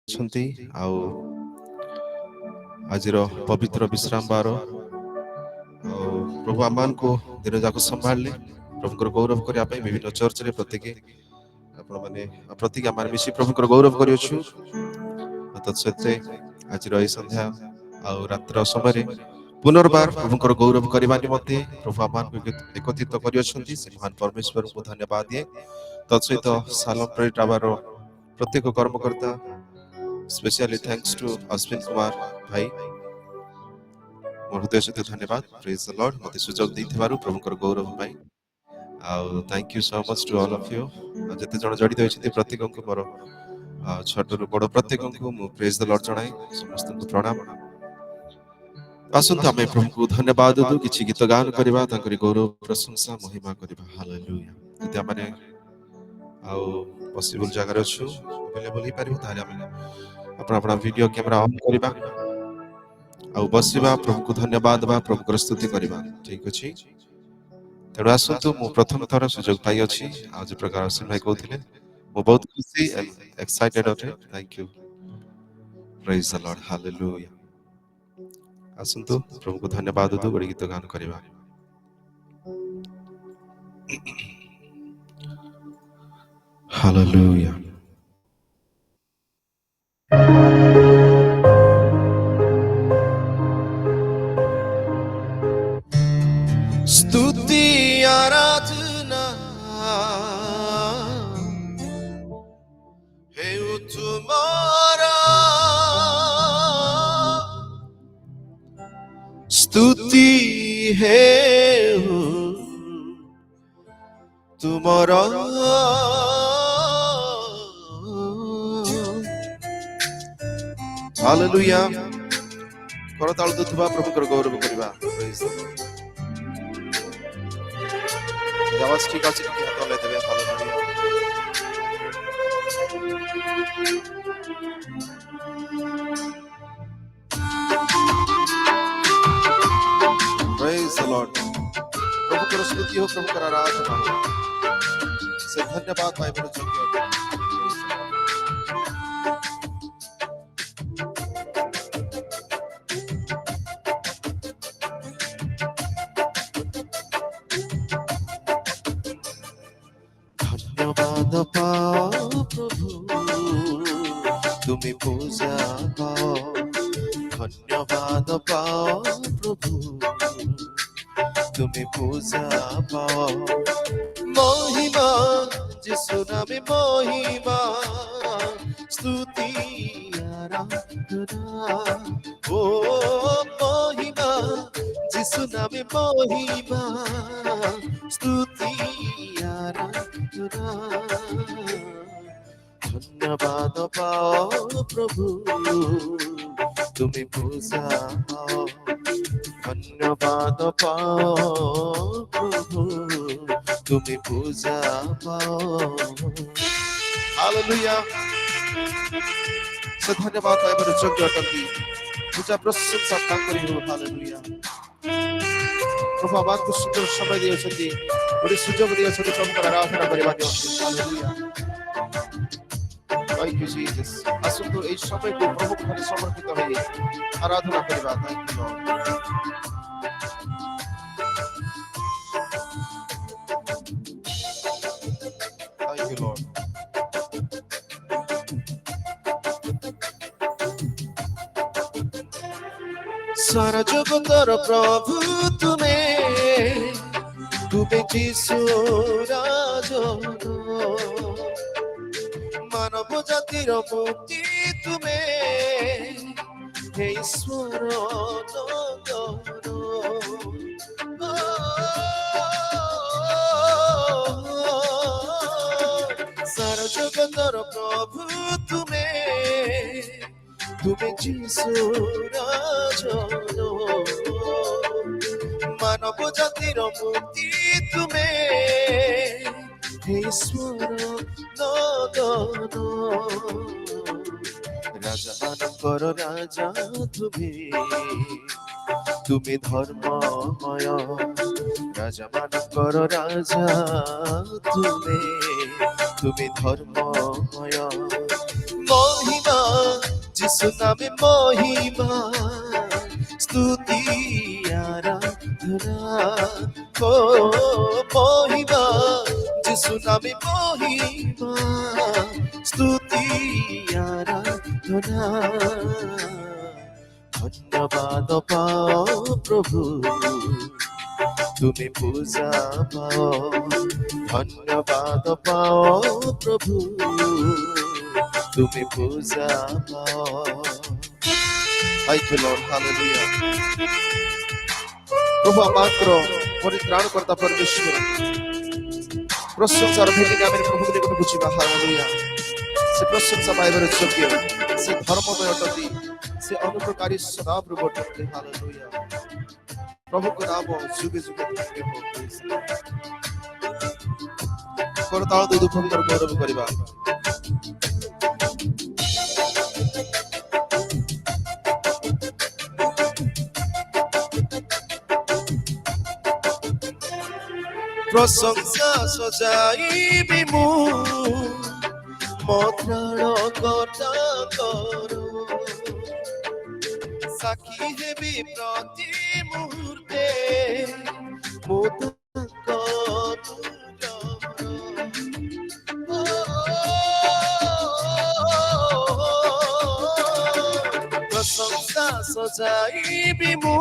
ଅଛନ୍ତି ଆଉ ଆଜିର ପବିତ୍ର ବିଶ୍ରାମ ବାର ଆଉ ପ୍ରଭୁ ଆମମାନଙ୍କୁ ଦିନ ଯାକ ସମ୍ଭାଳିଲେ ପ୍ରଭୁଙ୍କର ଗୌରବ କରିବା ପାଇଁ ବିଭିନ୍ନ ଚର୍ଚ୍ଚରେ ଆପଣମାନେ ପ୍ରତ୍ୟେକ ଆମେ ମିଶି ପ୍ରଭୁଙ୍କର ଗୌରବ କରିଅଛୁ। ତତ୍ସତ୍ତ୍ୱେ ଆଜିର ଏହି ସନ୍ଧ୍ୟା ଆଉ ରାତ୍ର ସମୟରେ ପୁନର୍ବାର ପ୍ରଭୁଙ୍କର ଗୌରବ କରିବା ନିମନ୍ତେ ପ୍ରଭୁ ଆମମାନଙ୍କୁ ଏକତ୍ରିତ କରିଅଛନ୍ତି। ସେ ମହାନ ପରମେଶ୍ୱରଙ୍କୁ ଧନ୍ୟବାଦ ଦିଏ। ତତ୍ସହିତ ସାଲମ ପ୍ରେରିତ ଟାବରର ପ୍ରତ୍ୟେକ କର୍ମକର୍ତ୍ତା Specially thanks to Ashwin Kumar भाई हृदय सहित धन्यवाद। प्रेज द लॉर्ड मते सुजोग देइथिबारु प्रभुकर गौरव भाई आउ thank you so much to all of you जते जण जडित होइछथि प्रत्येकଙ୍କୁ मोर छोटरु बड़ प्रत्येकଙ୍କୁ मु प्रेज द लॉर्ड जणाई समस्तଙ୍କୁ प्रणाम। आसंत आमे प्रभुको धन्यवाद दु किछि गीत गान करबा तांकरी गौरव प्रशंसा महिमा करबा हालेलुया। जते माने आउ पॉसिबल जगह अछु अवेलेबल ही पारिबो तारे आमे अपना वीडियो कैमरा ऑन करबा आ बसिबा प्रभुको धन्यवाद बा प्रभुकर स्तुति करबा ठीक अछि। तेणु आसंतु मु प्रथम थर सुजोग पाई अछि आ जे प्रकार से भाई कहथिले मु बहुत खुशी एंड एक्साइटेड अटे। Thank you praise the lord hallelujah. आसंतु प्रभुको धन्यवाद दु गडी गीत गान करबा। हालेलुया। स्तुति आराधना हे तुम्हारा स्तुति है तुम्हारा हालेलुया। करताल दुथबा प्रभुकर गौरव करबा। Praise the lord. आवाज ठीक আছে কি হাত হলে দেবে হালেলুয়া। Praise the lord. प्रभुकर स्तुति हो प्रभुकर आराधना हो से धन्यवाद पाए बड़ योग्य। धन्यवाद पाओ प्रभु तुम्हें पूजा पाओ। धन्यवाद पाओ प्रभु तुम्हें पूजा पाओ। महिमा जिसु नामे महिमा स्तुति आराधना ओ महिमा जिसु नामे महिमा स्तुति आराधना। धन्यवाद पाओ प्रभु तुम्हें पूजा पाओ। धन्यवाद पाओ प्रभु तुम्हें पूजा पाओ। हालेलुया। से धन्यवाद पाए बड़ योग्य अटंती पूजा प्रशंसा तांकरी हो। हालेलुया। प्रभु आमानकु सुंदर समय दियछथि बड़ी सुजोग दियछथि प्रभुकर आराधना करबा दियछथि। हालेलुया। Thank you Jesus. आसंतु এই সময়କୁ प्रभु खाली समर्पित होई आराधना करबा। Thank you lord. Thank you lord. सारा जगतर प्रभु तुम्हें जीसु राजन मानव जातिर मुक्ति तुम्हें हे ईश्वर सारा जगतर प्रभु तुम्हें जीसु राजन मानव जातिर मुक्ति तुम्हें ईश्वर नगन राजा मानकर राजा तुम्हें धर्ममय राजा मानकर राजा तुम्हें धर्ममय महिमा যিশু নামে মহিমা স্তুতি আরাধনা ও মহিমা যিশু নামে মহিমা স্তুতি আরাধনা ধন্যবাদ পাও প্রভু তুমি পূজা পাও ধন্যবাদ পাও প্রভু তুমি পূজা পাও Thank you, Lord. Hallelujah. প্রভু মাত্র পরিত্রাণকর্তা পরমেশ্বর প্রশংসার ভেঙে আমি প্রভুকে নিকট বুঝিবা হালেলুয়া সে প্রশংসা পাইবার যোগ্য সে ধর্মময় অটନ୍ତି সে অনুপ্রকারী সদাপ্রভু অটନ୍ତି হালেলুয়া প্রভুଙ୍କ ନାମ ଯୁଗେ ଯୁଗେ ଧନ୍ୟ ହଉ କରତାଳ ଦେଇ ଦୁଃଖଙ୍କର ଗୌରବ କରିବା প্রশংসা সজাইবি মু মত্রাণ কর্তা কর সাক্ষী হেবি প্রতি মুহূর্তে মু তাঙ্ক প্রশংসা সজাইবি মু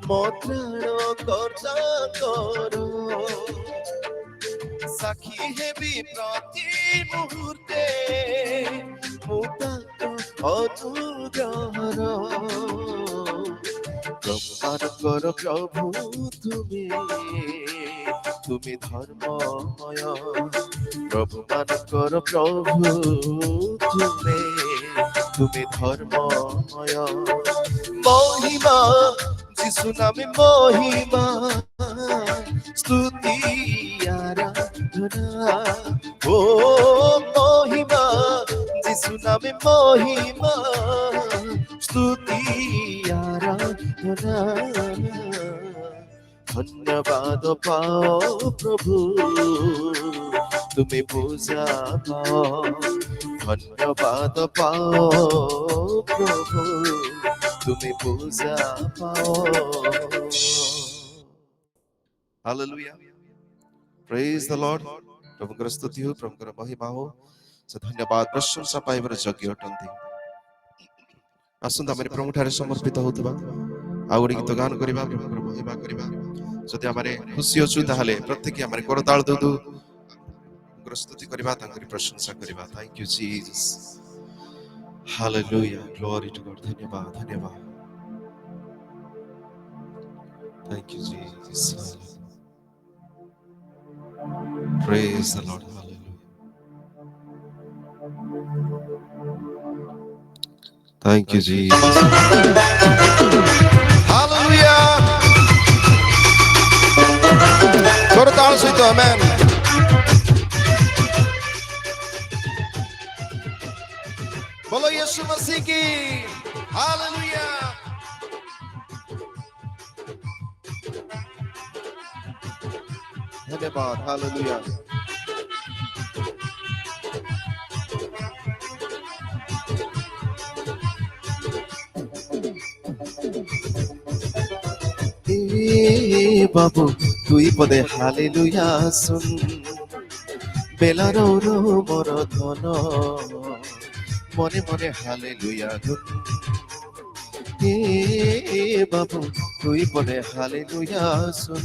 মত্রাণ কর্তা কর সাক্ষী হেবি প্রতি মুহূর্তে মু তাঙ্ক অনুগ্রহর প্রমাণ কর প্রভু তুমি তুমি ধর্মময় প্রমাণ কর প্রভু তুমি তুমি ধর্মময় মহিমা যিশু নামে মহিমা স্তুতি আরাধনা ও মহিমা যিশু নামে মহিমা স্তুতি আরাধনা ধন্যবাদ পাও প্রভু তুমি পূজা পাও ধন্যবাদ পাও প্রভু তুমি পূজা পাও হালেলুয়া প্রেজ द लॉर्ड প্রভুଙ୍କର ସ୍ତୁତି ହଉ ପ୍ରଭୁଙ୍କର ମହିମା ହଉ ସେ ଧନ୍ୟବାଦ ପ୍ରଶଂସା ପାଇବାର ଯୋଗ୍ୟ ଅଟନ୍ତି ଆସନ୍ତୁ ଆମେ ପ୍ରଭୁଠାରେ ସମର୍ପିତ ହେଉଥିବା ଆଉ ଗୋଟେ ଗୀତ ଗାନ କରିବା ପ୍ରଭୁଙ୍କର ମହିମା କରିବା ଯଦି ଆମେ ଖୁସି ଅଛୁ ତାହେଲେ ପ୍ରତ୍ୟେକ ଆମେ କରତାଳ ଦଉ ପ୍ରଭୁଙ୍କର ସ୍ତୁତି କରିବା ତାଙ୍କର ପ୍ରଶଂସା କରିବା thank you Jesus hallelujah glory to God धन्यवाद धन्यवाद thank you Jesus Praise the Lord. Hallelujah. Thank you, Jesus. Hallelujah. Kortal sito, amen. Bolo Yesu Masih ki. Hallelujah. धन्यवाद हालेलुया बाबू तुई पदे हालेलुया सुन बेलारो रो मोर धन मने मने हालेलुया धुन बाबू तुई पदे हालेलुया सुन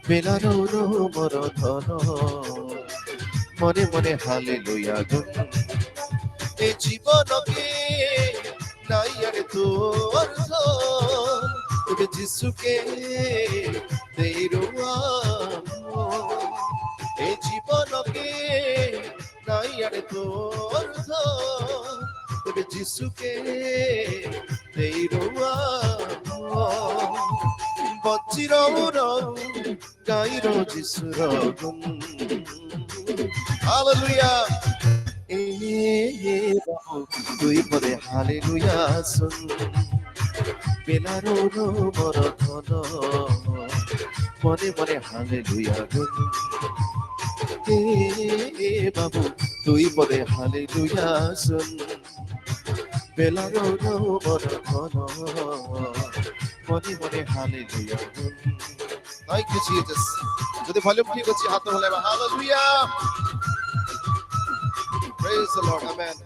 বেলারো মোর ধন মনে মনে হালেলুয়া গুণ এ জীবনকে নাই আরে তোর তবে যিশুকে দেই এ জীবনকে নাই আরে তোর তবে যিশুকে দেই বঞ্চির গাইর যিশুর গুণ হালেলুয়া তুই পদে হালেলুয়া শুন বেলারো মোর ধন মনে মনে হালেলুয়া গুণ এ বাবু তুই পদে হালেলুয়া শুন বেলারো মন ঘন মনে মনে হালেলুয়া গুন। Thank you, Jesus. যদি ভলিউম ঠিক আছে হাত হলে hallelujah. Praise the Lord. Amen.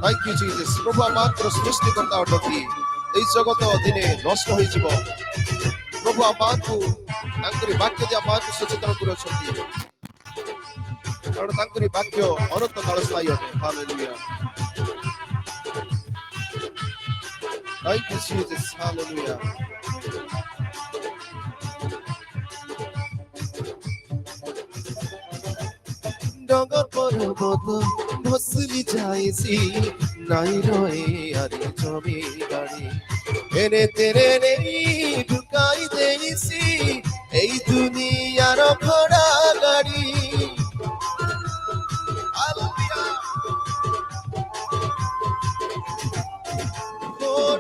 Thank you, Jesus. প্রভু আমাত্র সৃষ্টিকর্তা অটকি এই জগত দিনে নষ্ট ହୋଇଯିବ ପ୍ରଭୁ ଆମକୁ ତାଙ୍କରି ବାକ୍ୟ ଦେଇ ଆମକୁ ସଚେତନ କରୁଛନ୍ତି କାରଣ ତାଙ୍କରି ବାକ୍ୟ ଅନନ୍ତ କାଳ ସ୍ଥାୟୀ ଅଟେ। Hallelujah. Thank you, Jesus. Hallelujah. ডগর পর্বত ভসলি যাইছি নাই রয়ে আরে জমি গাড়ি এনে তেরে নেই ঢুকাই দেইছি এই দুনিয়ার ঘোড়া গাড়ি।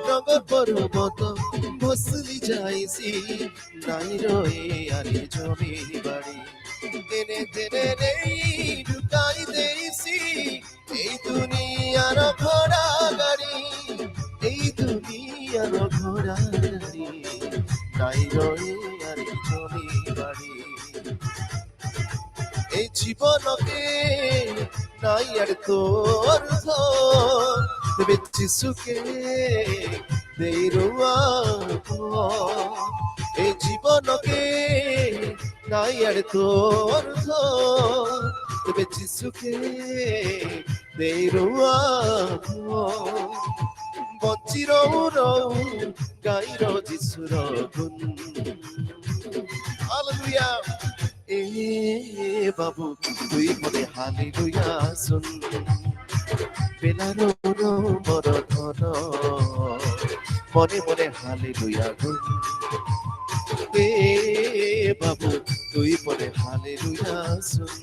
ডগর পর্বত ভসলি যাইছি নাই রয়ে আরে জমি বাড়ি তেনে তেরে নেই ঢুকাই দেইছি এই দুনিয়ার ঘোড়া গাড়ি এই দুনিয়ার ঘোড়া গাড়ি নাই রয়ে আর জমি বাড়ি এই জীবনকে নাই আর তোর তবে যিশুকে দেই রুয়া এই জীবনকে নাই আর তোর তবে যিশুকে দেই রুয়া বঞ্চি রহু রহু গাইর যিশুর গুণ। হালেলুয়া। এ বাবু তুই বলে হালেলুয়া শুন বেলারো মর ধন মনে মনে হালেলুয়া গুণ। এ বাবু তুই বলে হালেলুয়া শুন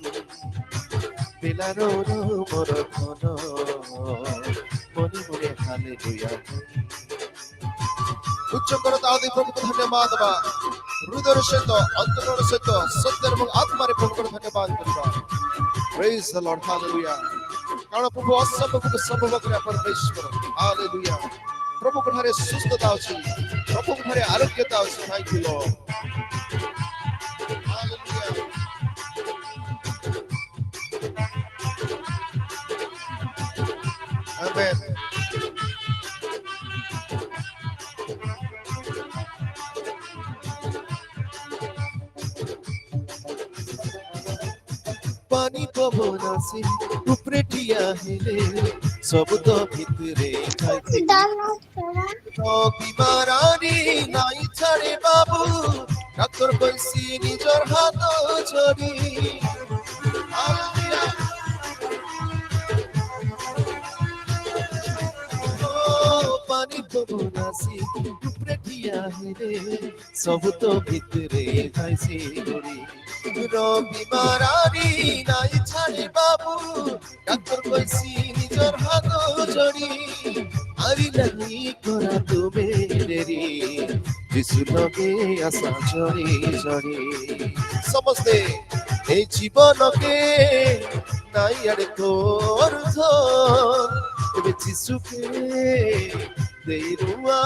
বেলারো মর ধন মনে মনে হালেলুয়া গুণ। উচ্চ করো তাহলে প্রভুকে ধন্যবাদ দেবা হৃদয়ের সহিত অন্তরের সহিত সত্যের এবং আত্মারে প্রভুকে ধন্যবাদ করিবা। Praise the Lord. Hallelujah. কারণ প্রভু অসম্ভবকে সম্ভব করে পরমেশ্বর। Hallelujah. প্রভুଙ୍କ ଠାରେ ସୁସ୍ଥତା ଅଛି ପ୍ରଭୁଙ୍କ ଠାରେ ଆରୋଗ୍ୟତା ଅଛି। Thank you, Lord. Hallelujah. Amen. পানি পবন আসে উপরে ঠিয়া হেলে শব্দ ভিতরে বিমারানি নাই ছাড়ে বাবু ডাক্তার কইছি নিজর হাত ছড়ি। পানি পবন আসে উপরে ঠিয়া হেলে শব্দ ভিতরে খাইছি গড়ি বিমারানি নাই ছাড়ে বাবু ডাক্তার কইছি নিজর হাত জড়ি আরি নাই করা তুমি দেরি যিশু লগে আসা জড়ি জড়ি সমস্তে এই জীবনকে নাই আরে তোর ধন তবে যিশুকে দেই রুয়া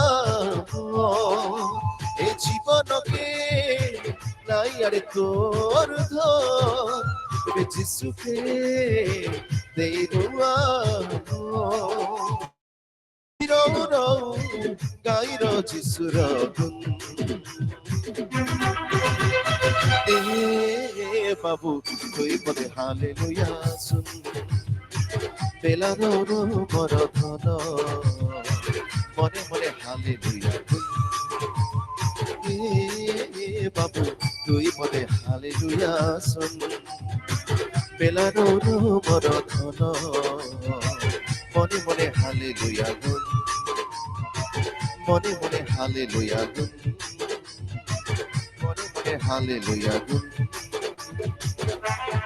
এই জীবনকে নাই আরে তোর ধন তবে যিশুকে দেই রুয়া গাইর যিশুর গুণ। এ বাবু তুই বলে হালেলুয়া শুন বেলারো মর ধন মনে মনে হালেলুয়া গুণ। এ বাবু তুই বলে হালেলুয়া শুন বেলারো মর ধন মনে মনে হালেলুয়া গুণ। মনে মনে হালেলুয়া গুণ মনে মনে হালেলুয়া গুণ।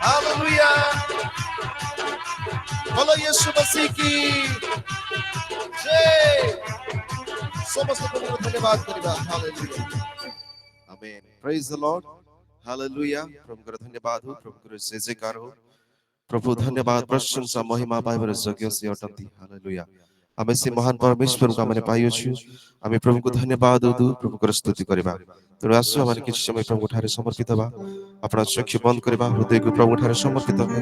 হালেলুয়া। বলো ইয়েশু মসিহ কি জয়। সমস্ত প্রভুকে ধন্যবাদ করিবা। Hallelujah. Amen. Praise the Lord. Hallelujah. ପ୍ରଭୁଙ୍କର ଧନ୍ୟବାଦ ହଉ, ପ୍ରଭୁଙ୍କର ଜୟ ଜୟକାର ହଉ। ପ୍ରଭୁ ଧନ୍ୟବାଦ, ପ୍ରଶଂସା, ମହିମା ପାଇବାର ଯୋଗ୍ୟ ସେ ଅଟନ୍ତି। ହାଲେଲୁୟା। ଆମେ ସେ ମହାନ ପରମେଶ୍ୱରଙ୍କୁ ଆମେ ପାଇଅଛୁ। ଆମେ ପ୍ରଭୁଙ୍କୁ ଧନ୍ୟବାଦ ଦଉ, ପ୍ରଭୁଙ୍କର ସ୍ତୁତି କରିବା। ତେଣୁ ଆସୁ ଆମେ କିଛି ସମୟ ପ୍ରଭୁଙ୍କ ଠାରେ ସମର୍ପିତ ହେବା। ଆପଣ ଚକ୍ଷୁ ବନ୍ଦ କରିବା, ହୃଦୟକୁ ପ୍ରଭୁଙ୍କ ଠାରେ ସମର୍ପିତ ହେବା।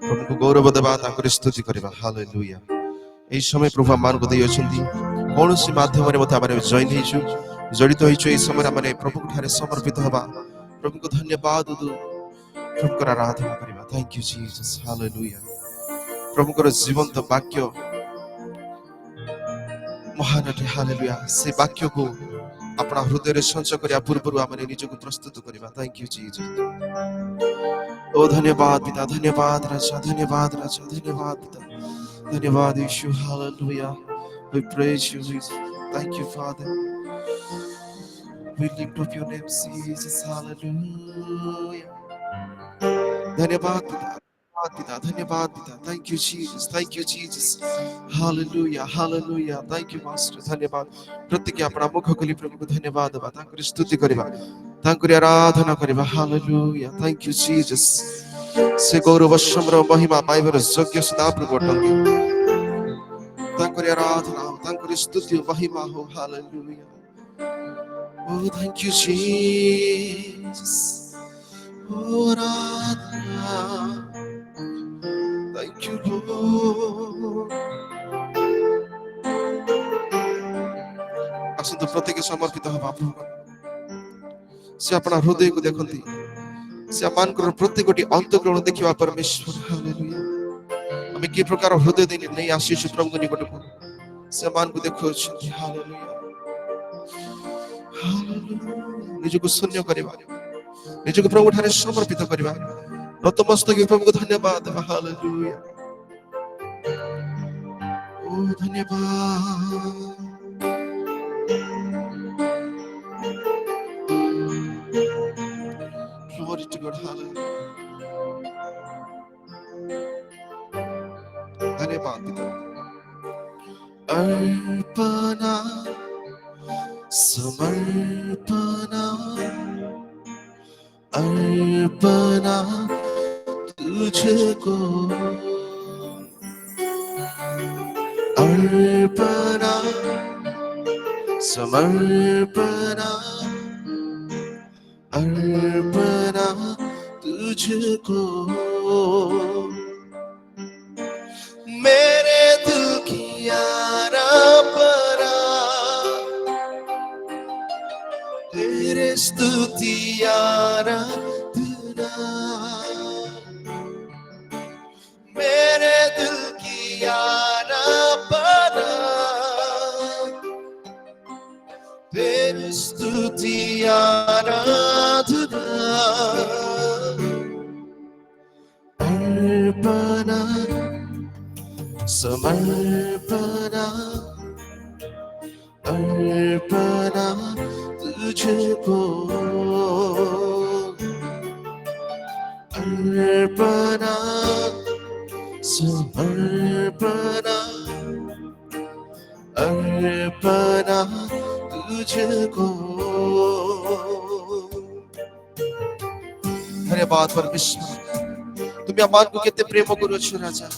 ପ୍ରଭୁଙ୍କୁ ଗୌରବ ଦେବା, ତାଙ୍କର ସ୍ତୁତି କରିବା। ହାଲେଲୁୟା। এই সময় প্রভু ଆମମାନଙ୍କୁ ଦେଇଅଛନ୍ତି। କୌଣସି ମାଧ୍ୟମରେ ମଧ୍ୟ ଆମେ ଜଏନ୍ ହେଇଛୁ, ଜଡ଼ିତ ହେଇଛୁ। এই ସମୟରେ ଆମେ ପ୍ରଭୁଙ୍କ ଠାରେ ସମର୍ପିତ ହେବା, ପ୍ରଭୁଙ୍କୁ ଧନ୍ୟବାଦ ଦଉ, ପ୍ରଭୁଙ୍କର ଆରାଧନା କରିବା। Thank you Jesus. Hallelujah. ପ୍ରଭୁଙ୍କର ଜୀବନ୍ତ ବାକ୍ୟ ମହାନ ଅଟେ। ହାଲେଲୁୟା। ସେ ବାକ୍ୟକୁ ଆପଣ ହୃଦୟରେ ସଞ୍ଚୟ କରିବା ପୂର୍ବରୁ ଆମେ ନିଜକୁ ପ୍ରସ୍ତୁତ କରିବା। Thank you Jesus. ଓ ଧନ୍ୟବାଦ ପିତା, ଧନ୍ୟବାଦ ରାଜା, ଧନ୍ୟବାଦ ରାଜା, ଧନ୍ୟବାଦ ପିତା, ଧନ୍ୟବାଦ ଈଶୁ। Hallelujah. We praise you, Jesus. Thank you, Father. We lift up your name, Jesus. Hallelujah. धन्यवाद पिता, धन्यवाद पिता। Thank you, Jesus. Thank you, Jesus. Hallelujah. Hallelujah. Thank you, Master. ଧନ୍ୟବାଦ। ପ୍ରତ୍ୟେକ ଆପଣ ମୁଖ ଖୋଲି ପ୍ରଭୁଙ୍କୁ ଧନ୍ୟବାଦ ଦେବା, ତାଙ୍କର ସ୍ତୁତି କରିବା, ତାଙ୍କର ଆରାଧନା କରିବା। Hallelujah. Thank you, Jesus. ସେ ଗୌରବ ସମର ମହିମା ପାଇବାର ଯୋଗ୍ୟ ସଦା ପ୍ରଭୁ ଅଟନ୍ତି। ତାଙ୍କର ଆରାଧନା, ତାଙ୍କର ସ୍ତୁତି ମହିମା ହଉ। Hallelujah. Oh, thank you, Jesus. Oh, Aradhana. Thank you, Lord. ଆସନ୍ତୁ ପ୍ରତ୍ୟେକ ସମର୍ପିତ ହେବା ପ୍ରଭୁ। ସେ ଆପଣ ହୃଦୟକୁ ଦେଖନ୍ତି, ସେ ଆମମାନଙ୍କର ପ୍ରତ୍ୟେକଟି ଅନ୍ତଃକରଣ ଦେଖିବା ପରମେଶ୍ୱର। ହାଲେଲୁୟା। ଆମେ କି ପ୍ରକାର ହୃଦୟ ଦେଇ ନେଇ ଆସିଛୁ ପ୍ରଭୁଙ୍କ ନିକଟକୁ, ସେମାନଙ୍କୁ ଦେଖୁଅଛନ୍ତି। ହାଲେଲୁୟା। ହାଲେଲୁୟା। ନିଜକୁ ଶୂନ୍ୟ କରିବା, ନିଜକୁ ପ୍ରଭୁ ଠାରେ ସମର୍ପିତ କରିବା, ନତମସ୍ତକ ପ୍ରଭୁଙ୍କୁ ଧନ୍ୟବାଦ ଦେବା। ହାଲେଲୁୟା। ଓ ଧନ୍ୟବାଦ। Glory to God. Hallelujah. धन्यवाद पिता। अर्पणा समर्पणा अर्पणा तुझको, अर्पणा समर्पणा अर्पणा तुझको, मेरे दिल की आराधना, तेरे स्तुति आराधना, मेरे दिल की आराधना, तेरे स्तुति आराधना, अर्पणा समर्पणा अर्पणा तुझको, अर्पणा समर्पणा अर्पणा तुझको। धन्यवाद परमेश्वर, तुम्ही आम्हाला केते प्रेम करूछ राजा।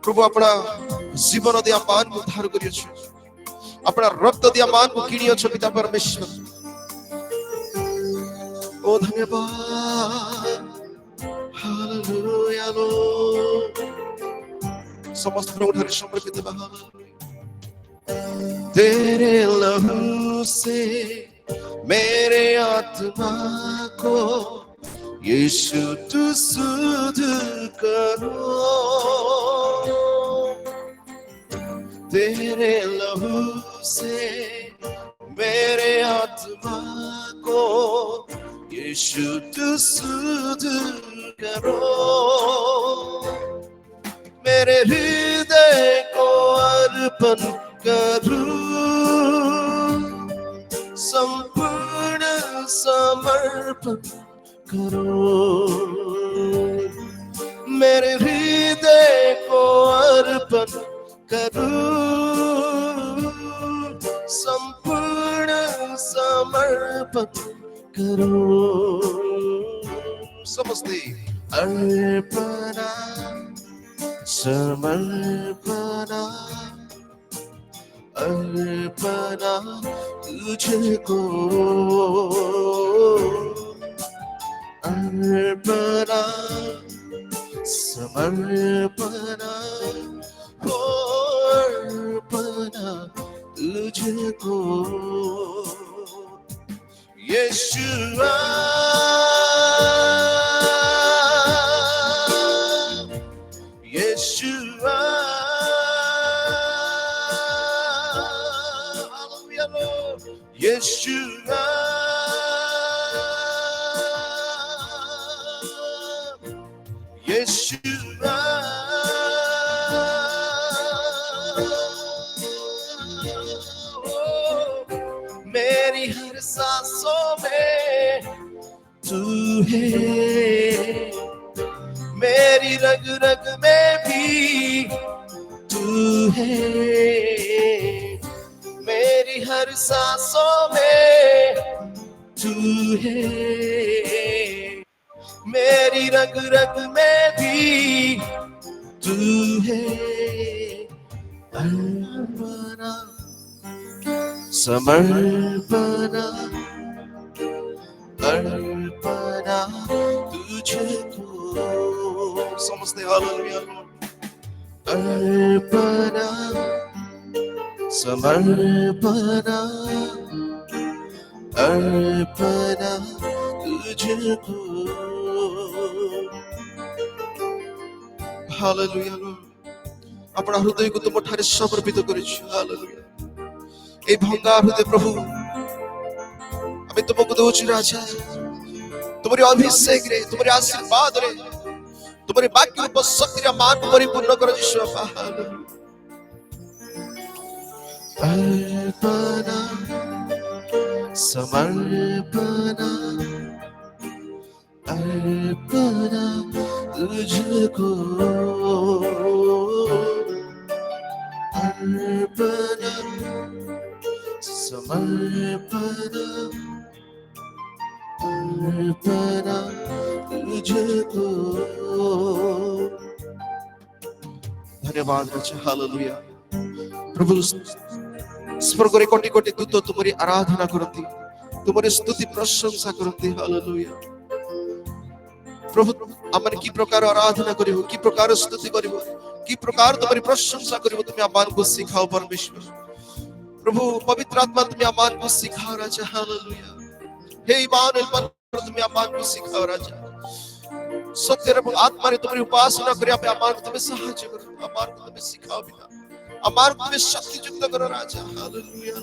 प्रभु अपना जीवन दे आमान को उद्धार करियो, अपना रक्त दे आमान को किनियो पिता परमेश्वर। ओ धन्यवाद। Hallelujah Lord. समस्त प्रभु ठारे समर्पित बा। तेरे लहू से मेरे आत्मा को यीशु तू शुद्ध करो, तेरे लहू से मेरे आत्मा को यीशु तू शुद्ध करो, मेरे हृदय को अर्पण करूं, संपूर्ण समर्पण करो, मेरे हृदय को अर्पण करूं, संपूर्ण समर्पण करूं समझते अर्पणा समर्पणा अर्पणा तुझको अर्पणा समर्पणा अर्पणा तुझको यीशुआ यीशुआ Yeshua, Yeshua, मेरी हर सांसों में तू है, मेरी रग रग में भी तू है, मेरी हर सांसों में तू है, मेरी रग रग में भी तू है। अर्पणा समर्पणा अर्पणा तुझको समझते हालेलुया अर्पणा समर्पणा अर्पणा तुझको हालेलुया अपना हृदय को तुम ठारे समर्पित करिछु हालेलुया ए भंगा हृदय प्रभु अबे तुमको दोछु राजा तुम्हारे अभिषेक रे तुम्हारे आशीर्वाद रे तुम्हारे वाक्य रूप शक्ति रे मान परिपूर्ण कर यीशु हालेलुया अर्पणा समर्पणा अर्पणा तुझको अर्पणा समर्पणा अर्पणा तुझको धन्यवाद राजा हालेलुया प्रभु स्वर्ग रे कोटि कोटि दूत तुम्हारी आराधना करती तुम्हारी स्तुति प्रशंसा करती हालेलुया प्रभु आमन की प्रकार आराधना करिवो की प्रकार स्तुति करिवो की प्रकार तुम्हारी प्रशंसा करिवो तुम्हें आमान को सिखाओ परमेश्वर प्रभु पवित्र आत्मा तुम्हें आमान को सिखाओ राजा हालेलुया हे इमानुएल परमेश्वर तुम्हें आमान को सिखाओ राजा सत्य रे आत्मा रे तुम्हारी उपासना करिया पे आमान को तुम्हें सहायता करो आमान को तुम्हें सिखाओ पिता आमान को तुम्हें शक्ति युक्त करो राजा hallelujah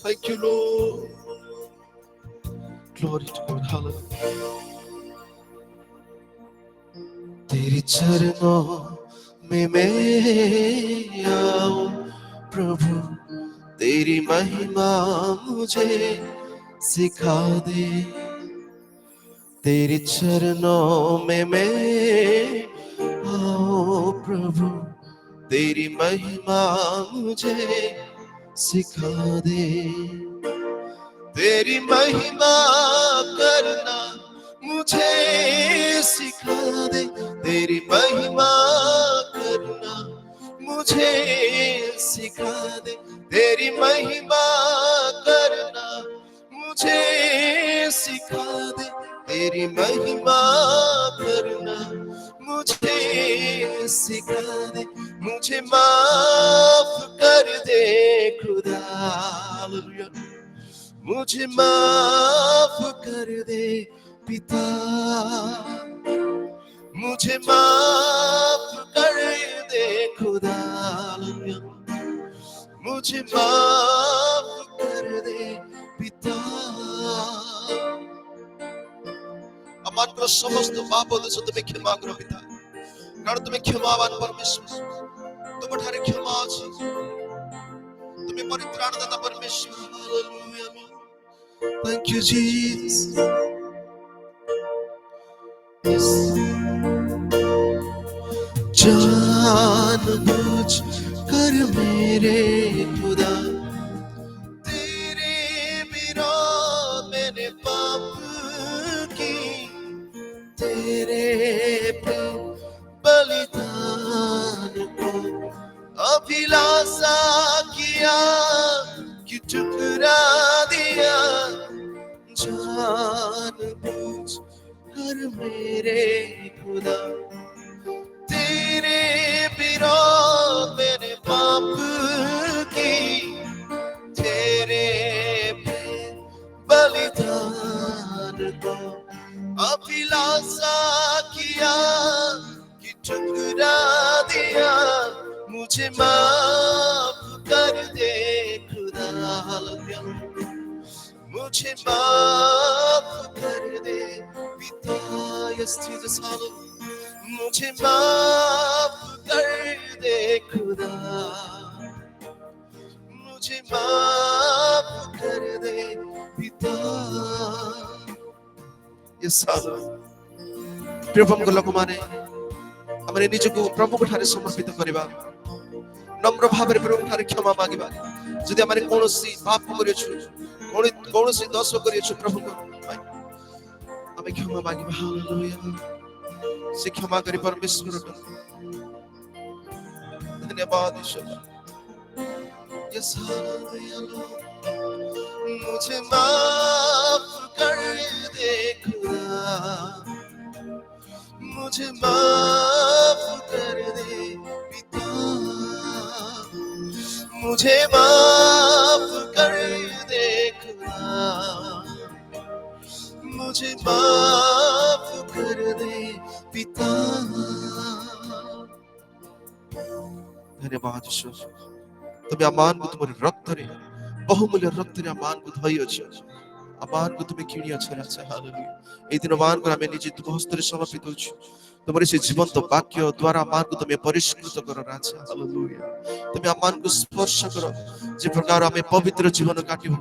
thank you lord glory to God hallelujah तेरे चरणों में मैं आऊं प्रभु तेरी महिमा मुझे सिखा दे तेरे चरणों में मैं आऊं प्रभु तेरी महिमा मुझे सिखा दे तेरी महिमा करना मुझे सिखा दे तेरी महिमा करना मुझे सिखा दे तेरी महिमा करना मुझे सिखा दे तेरी महिमा करना मुझे सिखा दे मुझे माफ कर दे खुदा मुझे माफ कर दे पिता मुझे माफ कर दे खुदा मुझे माफ कर दे पिता अमान को समस्त पापों से तुम्हें क्षमा करो पिता कारण तुम्हें क्षमावान परमेश्वर तुम ठारे क्षमा अछि तुम्हें परित्राणदाता परमेश्वर हालेलुया थैंक यू जीसस जानबूझ कर मेरे खुदा तेरे विरोध में तेरे बलिदान को अभिलाषा किया कि ठुकरा दिया, जान बूझ कर मेरे खुदा। तेरे विरोध मैंने पाप की, तेरे बलिदान को अभिलाषा किया कि ठुकरा दिया, मुझे माफ कर दे खुदा, मुझे माफ कर दे पिता। Yes, Jesus, hallelujah. मुझे माफ कर दे खुदा, मुझे माफ कर दे पिता। Yes, hallelujah. प्रिय प्रभुଙ୍କ ଲୋକମାନେ ଆମେ ନିଜକୁ ପ୍ରଭୁଙ୍କ ଠାରେ ସମର୍ପିତ କରିବା, ନମ୍ର ଭାବରେ ପ୍ରଭୁଙ୍କ ଠାରେ କ୍ଷମା ମାଗିବା। ଯଦି ଆମେ କୌଣସି ପାପ କରିଛୁ, କୌଣସି ଦୋଷ କରିଛୁ ପ୍ରଭୁଙ୍କ ପାଇଁ ଆମେ କ୍ଷମା ମାଗିବା। ହାଲେଲୁୟା। ସେ କ୍ଷମା କରି ପରମେଶ୍ୱର ଧନ୍ୟବାଦ ଈଶ୍ୱର। Yes hallelujah. मुझे माफ कर दे खुदा, मुझे माफ कर दे पिता, मुझे माफ कर दे खुदा, मुझे माफ कर दे पिता। धन्यवाद ईश्वर, তুমি আমানକୁ ତୁମର ରକ୍ତରେ, ବହୁମୂଲ୍ୟ ରକ୍ତରେ আমানକୁ ଧୋଇଅଛ, আমানକୁ ତୁମେ କିଣିଅଛ ରାଜା। ହାଲେଲୁୟା। এই দিন আমানକୁ ଆମେ ନିଜେ ତୁମ ହସ୍ତରେ ସମର୍ପିତ ହେଉଛୁ। ତୁମର ସେ ଜୀବନ୍ତ ବାକ୍ୟ ଦ୍ୱାରା আমানକୁ ତୁମେ ପରିଷ୍କୃତ କର ରାଜା। ହାଲେଲୁୟା। ତୁମେ আমানକୁ ସ୍ପର୍ଶ କର, ଯେ ପ୍ରକାର ଆମେ ପବିତ୍ର ଜୀବନ କାଟିବୁ,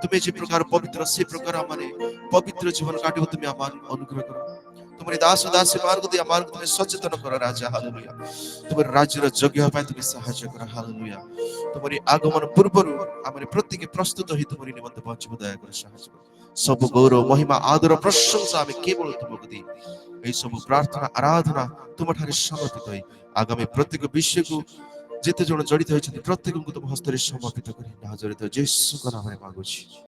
ତୁମେ ଯେ ପ୍ରକାର ପବିତ୍ର ସେ ପ୍ରକାର ଆମେ ପବିତ୍ର ଜୀବନ କାଟିବୁ, ତୁମେ আমানକୁ ଅନୁଗ୍ରହ କର। तुम्हारी दास दासी मार्ग दिया, मार्ग तुम्हें सचेतन करो राजा। हालेलुया। तुम्हारे राज्यर योग्य होय तुम्हें सहायता करो। हालेलुया। तुम्हारी आगमन पूर्वरु आमरे प्रत्येक प्रस्तुत होई तुम्हारी निमित्त बंचिब दया कर सहायता करो। सब गौरव महिमा आदर प्रशंसा आमे केवल तुमको दी। एई सब प्रार्थना आराधना तुम ठारे समर्पित होई आगामी प्रत्येक विषय को जेते जण जड़ित होइछथि प्रत्येक को तुम हस्तरे समर्पित करी नाजरेत येशूଙ୍କ नामରେ मागुछि।